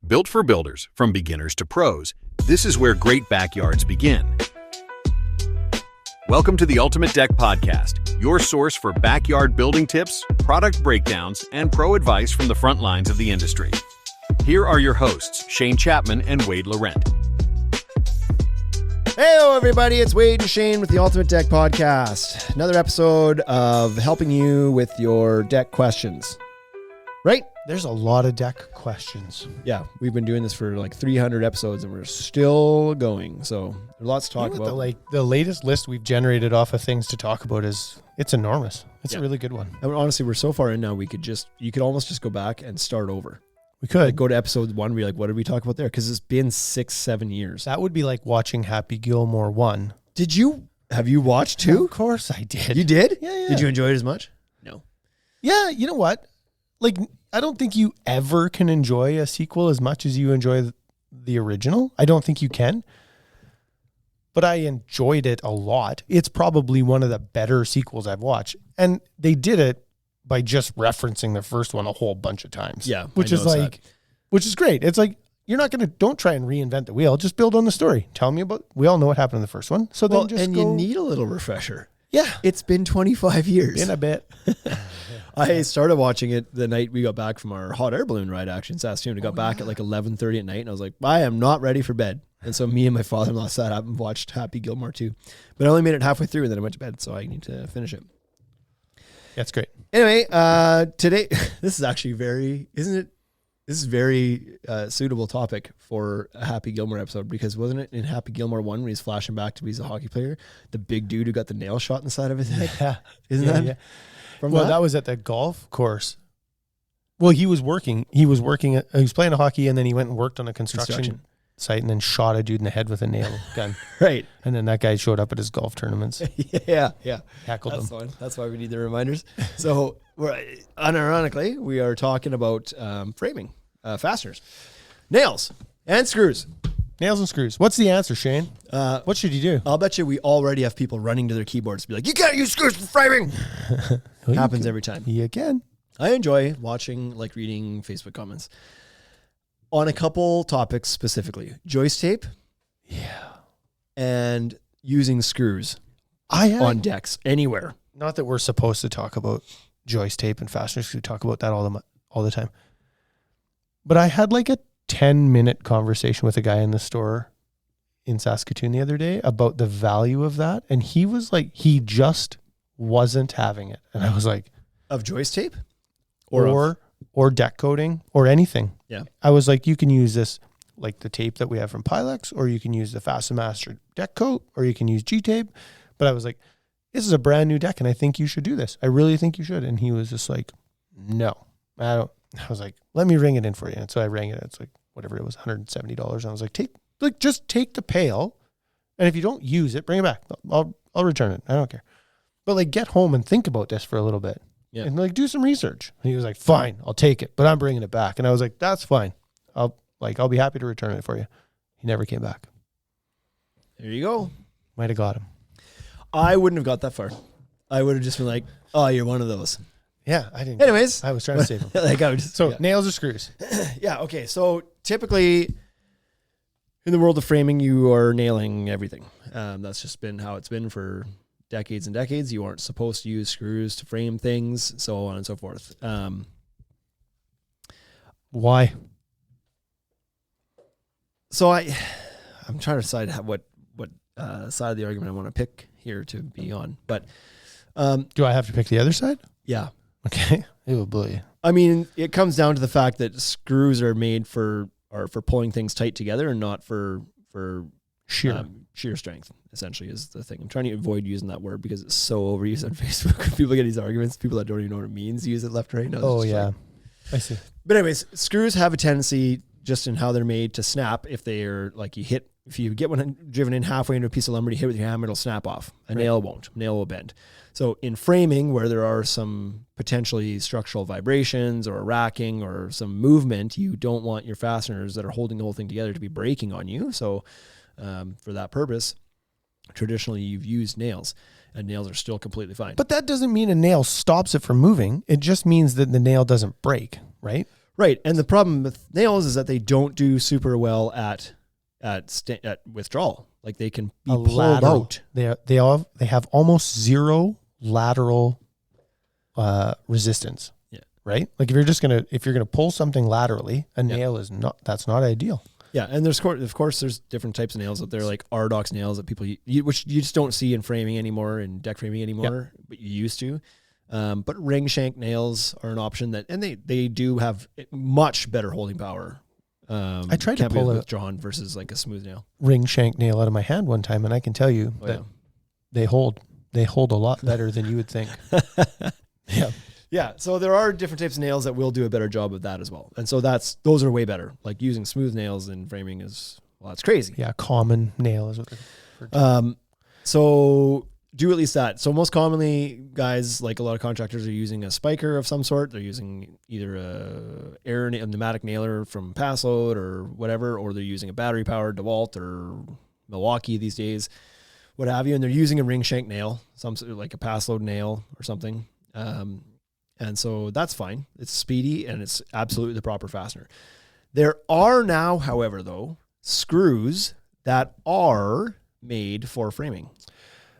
Built for builders, from beginners to pros, this is where great backyards begin. Welcome to the Ultimate Deck Podcast, your source for backyard building tips, product breakdowns, and pro advice from the front lines of the industry. Here are your hosts, Shane Chapman and Wade Laurent. Hey, everybody, it's Wade and Shane with the Ultimate Deck Podcast. Another episode of helping you with your deck questions. Right? There's a lot of deck questions. Yeah, we've been doing this for like 300 episodes and we're still going. So there's lots to talk about. The latest list we've generated off of things to talk about it's enormous. It's a really good one. I mean, honestly, we're so far in now, you could almost just go back and start over. We could like go to episode 1, be like, what did we talk about there? Because it's been 6-7 years. That would be like watching Happy Gilmore 1. Have you watched 2? Of course I did. You did? Yeah. Did you enjoy it as much? No. Yeah, you know what? Like, I don't think you ever can enjoy a sequel as much as you enjoy the original. I don't think you can. But I enjoyed it a lot. It's probably one of the better sequels I've watched. And they did it by just referencing the first one a whole bunch of times. Yeah. Which is great. It's like, don't try and reinvent the wheel. Just build on the story. Tell me we all know what happened in the first one. So then you need a little refresher. Yeah. It's been 25 years. In a bit. I started watching it the night we got back from our hot air balloon ride, actually, in Saskatoon. We got back at like 11:30 at night, and I was like, I am not ready for bed. And so me and my father-in-law sat up and watched Happy Gilmore 2. But I only made it halfway through, and then I went to bed, so I need to finish it. That's great. Anyway, today, this is actually very suitable topic for a Happy Gilmore episode, because wasn't it in Happy Gilmore 1 when he's flashing back to he's a hockey player, the big dude who got the nail shot in the side of his head? Yeah. Isn't that? Yeah. That was at the golf course. Well, he was playing a hockey, and then he went and worked on a construction site and then shot a dude in the head with a nail gun. Right. And then that guy showed up at his golf tournaments. Yeah. Hackled him. Fine. That's why we need the reminders. So unironically, we are talking about framing, fasteners, nails, and screws. Nails and screws. What's the answer, Shane? What should you do? I'll bet you we already have people running to their keyboards to be like, you can't use screws for framing. Happens every time. You can. I enjoy reading Facebook comments on a couple topics specifically. Joist tape. Yeah. And using screws on decks anywhere. Not that we're supposed to talk about joist tape and fasteners. We talk about that all the time. But I had like a 10-minute conversation with a guy in the store in Saskatoon the other day about the value of that. And he was like, he just wasn't having it. And I was like, of joist tape or deck coating or anything. Yeah. I was like, you can use this, like the tape that we have from Pilex, or you can use the FastenMaster deck coat, or you can use G tape. But I was like, this is a brand new deck and I think you should do this. I really think you should. And he was just like, no, I don't. I was like, let me ring it in for you. And so I rang it. It's like, whatever it was, $170. And I was like, just take the pail. And if you don't use it, bring it back. I'll return it. I don't care. But like, get home and think about this for a little bit. Yeah. And like, do some research. And he was like, fine, I'll take it, but I'm bringing it back. And I was like, that's fine. I'll be happy to return it for you. He never came back. There you go. Might have got him. I wouldn't have got that far. I would have just been like, oh, you're one of those. Yeah, I didn't. Anyways. I was trying to save him. Nails or screws? Yeah, okay. So typically in the world of framing, you are nailing everything. That's just been how it's been for decades and decades. You aren't supposed to use screws to frame things, so on and so forth. Why? So I'm trying to decide what side of the argument I want to pick here to be on. But do I have to pick the other side? Yeah. Okay. It will blow you. I mean, it comes down to the fact that screws are made for pulling things tight together and not for shear strength, essentially, is the thing. I'm trying to avoid using that word because it's so overused on Facebook. People get these arguments. People that don't even know what it means use it left and right. Oh, yeah. I see. But anyways, screws have a tendency, just in how they're made, to snap if they are like if you get one driven in halfway into a piece of lumber, you hit with your hammer, it'll snap off. A nail won't. A nail will bend. So in framing, where there are some potentially structural vibrations or racking or some movement, you don't want your fasteners that are holding the whole thing together to be breaking on you. So for that purpose, traditionally you've used nails, and nails are still completely fine. But that doesn't mean a nail stops it from moving. It just means that the nail doesn't break, right? Right. And the problem with nails is that they don't do super well at withdrawal. Like they can be pulled out. They have almost zero lateral resistance. Yeah. Right? Like if you're gonna pull something laterally, a nail that's not ideal. Yeah, and of course there's different types of nails out there, like RDox nails that people which you just don't see in framing anymore, in deck framing anymore, but you used to. But ring shank nails are an option and they do have much better holding power. I tried to pull a withdrawn versus like a smooth nail. Ring shank nail out of my hand one time, and I can tell you that they hold a lot better than you would think. Yeah. Yeah, so there are different types of nails that will do a better job of that as well. And so those are way better. Like using smooth nails in framing that's crazy. Yeah, common nail is what they're so do at least that. So most commonly, guys, like a lot of contractors are using a spiker of some sort. They're using either a pneumatic nailer from Passload or whatever, or they're using a battery-powered DeWalt or Milwaukee these days, what have you. And they're using a ring shank nail, some like a Passload nail or something. And so that's fine. It's speedy and it's absolutely the proper fastener. There are now, however, though, screws that are made for framing.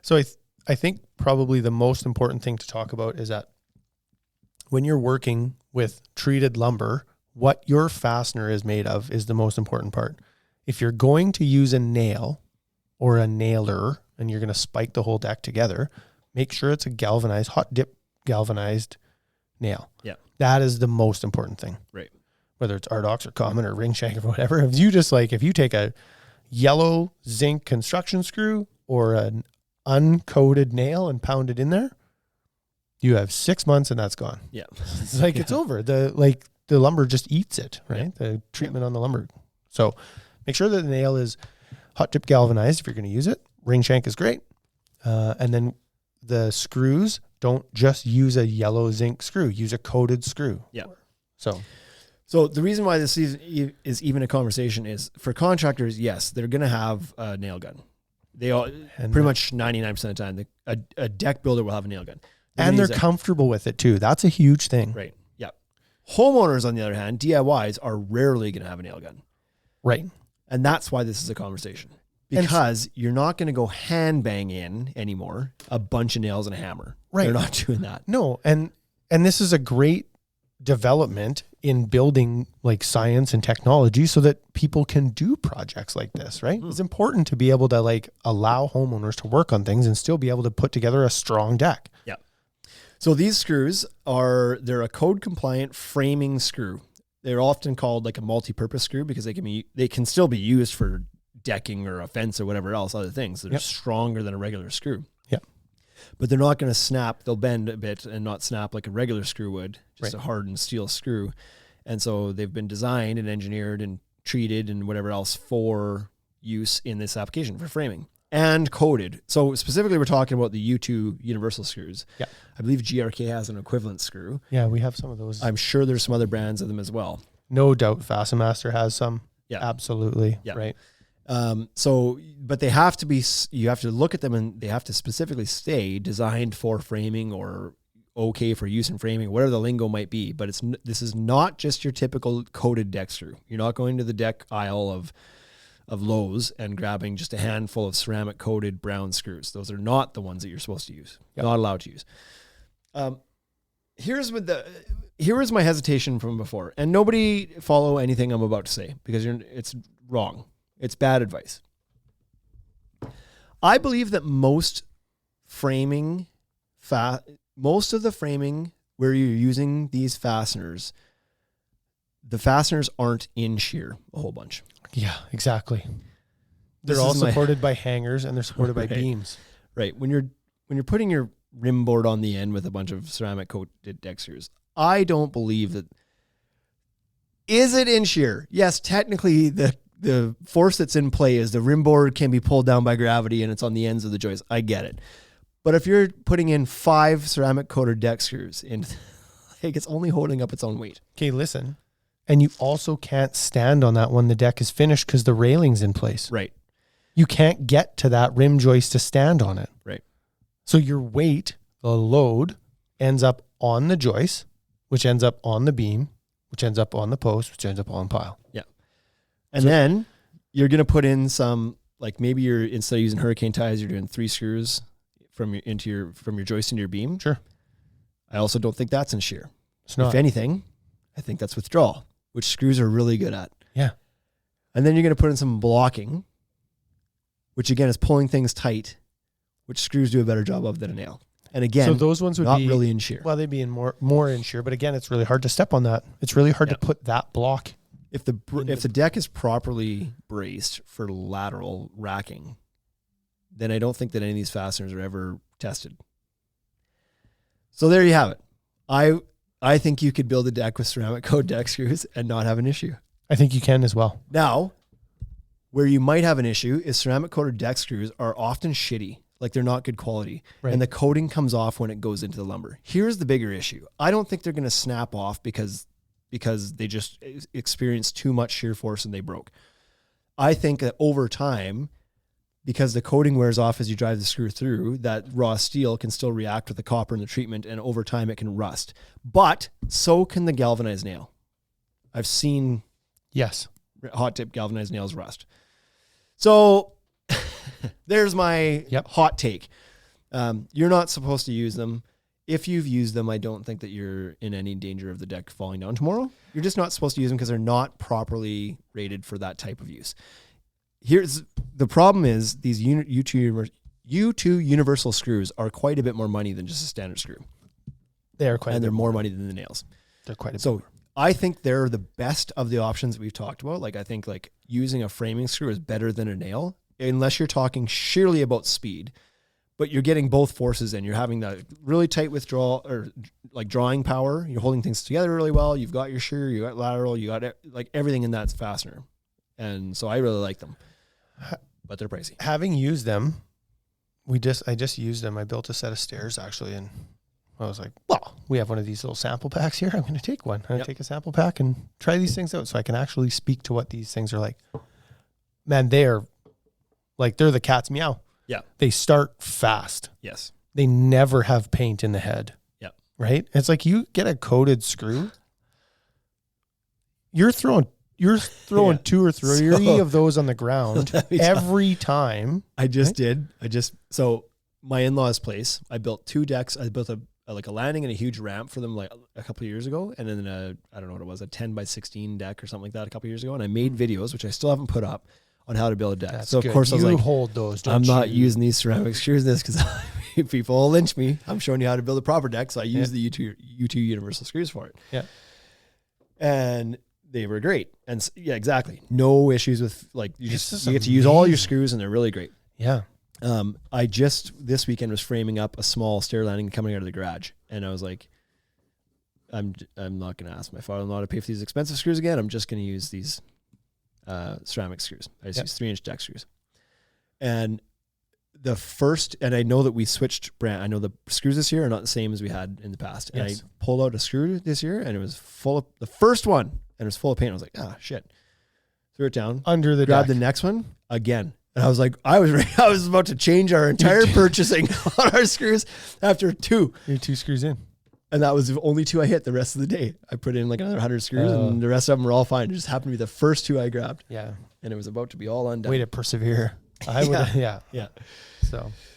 So I think probably the most important thing to talk about is that when you're working with treated lumber, what your fastener is made of is the most important part. If you're going to use a nail or a nailer and you're going to spike the whole deck together, make sure it's a galvanized, hot dip galvanized nail. Yeah. That is the most important thing. Right. Whether it's RDox or common or ring shank or whatever. If you take a yellow zinc construction screw or an uncoated nail and pound it in there, you have 6 months and that's gone. Yeah. It's like it's over. The lumber just eats it, right? Yeah. The treatment on the lumber. So make sure that the nail is hot dip galvanized if you're going to use it. Ring shank is great. And then the screws, don't just use a yellow zinc screw. Use a coated screw. Yeah. So the reason why this is even a conversation is for contractors, yes, they're going to have a nail gun. They all pretty much 99% of the time, a deck builder will have a nail gun. They're comfortable with it too. That's a huge thing. Right. Yeah. Homeowners, on the other hand, DIYs are rarely going to have a nail gun. Right. And that's why this is a conversation. Because you're not going to go hand bang in anymore a bunch of nails and a hammer. Right. They're not doing that. No. And this is a great development in building like science and technology so that people can do projects like this, right? It's important to be able to like allow homeowners to work on things and still be able to put together a strong deck. Yeah. So these screws they're a code compliant framing screw. They're often called like a multi-purpose screw because they can still be used for decking or a fence or whatever else, other things. They're stronger than a regular screw. Yeah. But they're not going to snap. They'll bend a bit and not snap like a regular screw would, just a hardened steel screw. And so they've been designed and engineered and treated and whatever else for use in this application for framing and coated. So specifically, we're talking about the U2 universal screws. Yeah. I believe GRK has an equivalent screw. Yeah, we have some of those. I'm sure there's some other brands of them as well. No doubt Fastenmaster has some. Yeah. Absolutely. Yeah. Right. But they have to be, you have to look at them and they have to specifically stay designed for framing or okay for use in framing, whatever the lingo might be. But this is not just your typical coated deck screw. You're not going to the deck aisle of Lowe's and grabbing just a handful of ceramic coated brown screws. Those are not the ones that you're supposed to use. Yep. Not allowed to use. Here's my hesitation from before, and nobody follow anything I'm about to say because it's wrong. It's bad advice. I believe that most of the framing where you're using these fasteners, the fasteners aren't in shear a whole bunch. Yeah, exactly. They're all supported by hangers and they're supported by beams. Right. When you're putting your rim board on the end with a bunch of ceramic coated deck screws, I don't believe that. Is it in shear? Yes, technically the force that's in play is the rim board can be pulled down by gravity and it's on the ends of the joists. I get it. But if you're putting in 5 ceramic coated deck screws in, like it's only holding up its own weight. Okay, listen. And you also can't stand on that when the deck is finished because the railing's in place. Right. You can't get to that rim joist to stand on it. Right. So your weight, the load, ends up on the joist, which ends up on the beam, which ends up on the post, which ends up on pile. Yeah. And then you're going to put in some, like maybe you're, instead of using hurricane ties, you're doing 3 screws from your joist into your beam. Sure. I also don't think that's in shear. It's not. If anything, I think that's withdrawal, which screws are really good at. Yeah. And then you're going to put in some blocking, which again is pulling things tight, which screws do a better job of than a nail. And again, so those ones would not be really in shear. Well, they'd be in more in shear, but again, it's really hard to step on that. It's really hard to put that block. If the deck is properly braced for lateral racking, then I don't think that any of these fasteners are ever tested. So there you have it. I think you could build a deck with ceramic coat deck screws and not have an issue. I think you can as well. Now, where you might have an issue is ceramic coated deck screws are often shitty. Like they're not good quality. Right. And the coating comes off when it goes into the lumber. Here's the bigger issue. I don't think they're going to snap off because they just experienced too much shear force and they broke. I think that over time, because the coating wears off as you drive the screw through, that raw steel can still react with the copper and the treatment, and over time it can rust. But so can the galvanized nail. I've seen hot tip galvanized nails rust. So there's my hot take. You're not supposed to use them. If you've used them, I don't think that you're in any danger of the deck falling down tomorrow. You're just not supposed to use them because they're not properly rated for that type of use. Here's the problem: is these U2 universal screws are quite a bit more money than just a standard screw. They are quite, and they're more money than the nails. They're quite a bit. So I think they're the best of the options that we've talked about. Like I think like using a framing screw is better than a nail, unless you're talking sheerly about speed. But you're getting both forces in. You're having that really tight withdrawal or like drawing power. You're holding things together really well. You've got your shear, you got lateral, you got like everything in that's fastener. And so I really like them, but they're pricey. Having used them, I just used them. I built a set of stairs actually. And I was like, well, we have one of these little sample packs here. I'm going to take one. I'm going to take a sample pack and try these things out so I can actually speak to what these things are like. Man, they're the cat's meow. Yeah. They start fast. Yes. They never have paint in the head. Yep. Right? It's like you get a coated screw. You're throwing 2 or 3 of those on the ground every time. So my in-laws' place, I built 2 decks. I built a landing and a huge ramp for them like a couple of years ago. And then I don't know what it was, a 10 by 16 deck or something like that a couple of years ago. And I made videos, which I still haven't put up, on how to build a deck. That's so good. Of course I was like, hold those. I'm not using these ceramic screws in this because people will lynch me. I'm showing you how to build a proper deck. So I use the U2 universal screws for it. Yeah. And they were great. And yeah, exactly. No issues with like, you get to use all your screws and they're really great. Yeah. I just this weekend was framing up a small stair landing coming out of the garage. And I was like, I'm not going to ask my father-in-law to pay for these expensive screws again. I'm just going to use these ceramic screws. I just use 3-inch deck screws. And I know that we switched brand. I know the screws this year are not the same as we had in the past. And I pulled out a screw this year and it was full of the first one and it was full of paint. I was like, shit. Threw it down. Under the Grabbed deck. the next one again. And I was like, I was about to change our entire purchasing on our screws after 2. You're 2 screws in. And that was the only 2 I hit the rest of the day. I put in like another 100 screws and the rest of them were all fine. It just happened to be the first 2 I grabbed. Yeah. And it was about to be all undone. Way to persevere. I would. Yeah.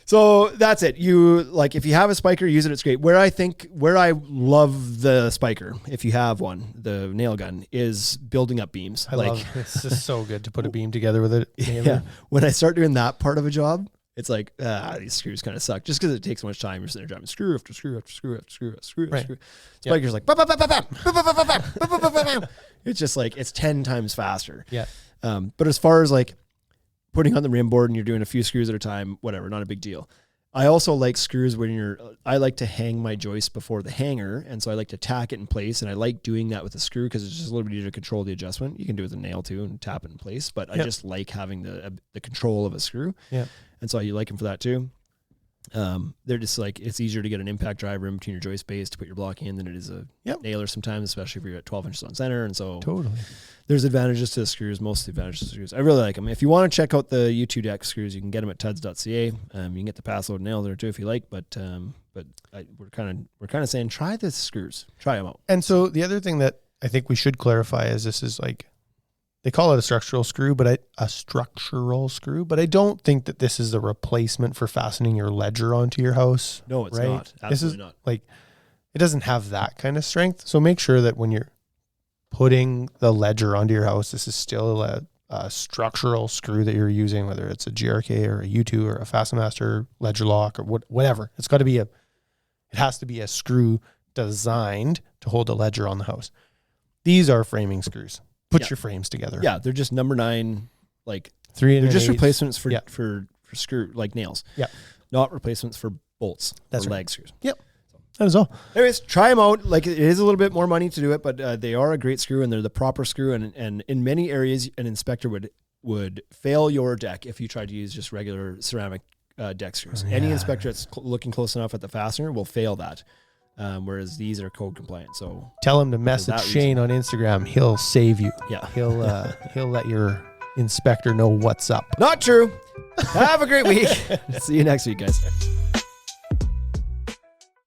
So that's it. You like, if you have a spiker, use it. It's great. Where I love the spiker, if you have one, the nail gun, is building up beams. I love it. It's just so good to put a beam together with it. Yeah. When I start doing that part of a job, it's like, these screws kind of suck just because it takes so much time. You're sitting there driving screw after screw after screw after screw after screw after screw. Spiker's like, it's just like, it's 10 times faster. Yeah. But as far as like putting on the rim board and you're doing a few screws at a time, whatever, not a big deal. I also like screws when I like to hang my joist before the hanger. And so I like to tack it in place. And I like doing that with a screw because it's just a little bit easier to control the adjustment. You can do it with a nail too and tap it in place. But I just like having the control of a screw. Yeah. And so you like them for that too. They're just like, it's easier to get an impact driver in between your joist base to put your block in than it is a nailer sometimes, especially if you're at 12 inches on center. And so there's advantages to the screws, most of the advantages to the screws. I really like them. If you want to check out the U2 deck screws, you can get them at tuds.ca. You can get the pass load nail there too if you like, but we're kind of saying, try the screws, try them out. And so the other thing that I think we should clarify is this is like, they call it a structural screw, but I don't think that this is the replacement for fastening your ledger onto your house. No, it's right? not. Absolutely this is not. like, it doesn't have that kind of strength. So make sure that when you're putting the ledger onto your house, this is still a structural screw that you're using, whether it's a GRK or a U2 or a Fastenmaster ledger lock or whatever. It has to be a screw designed to hold a ledger on the house. These are framing screws. Put your frames together. Yeah, they're just number 9, like 3 they're just 8. replacements for screw like nails. Yeah, not replacements for bolts. That's or right. leg screws. Yep, that is all. Anyways, try them out. Like it is a little bit more money to do it, but they are a great screw and they're the proper screw. And in many areas, an inspector would fail your deck if you tried to use just regular ceramic deck screws. Any inspector that's looking close enough at the fastener will fail that. Whereas these are code compliant. So tell him to message Shane on Instagram. He'll save you. Yeah. He'll let your inspector know what's up. Not true. Have a great week. See you next week, guys.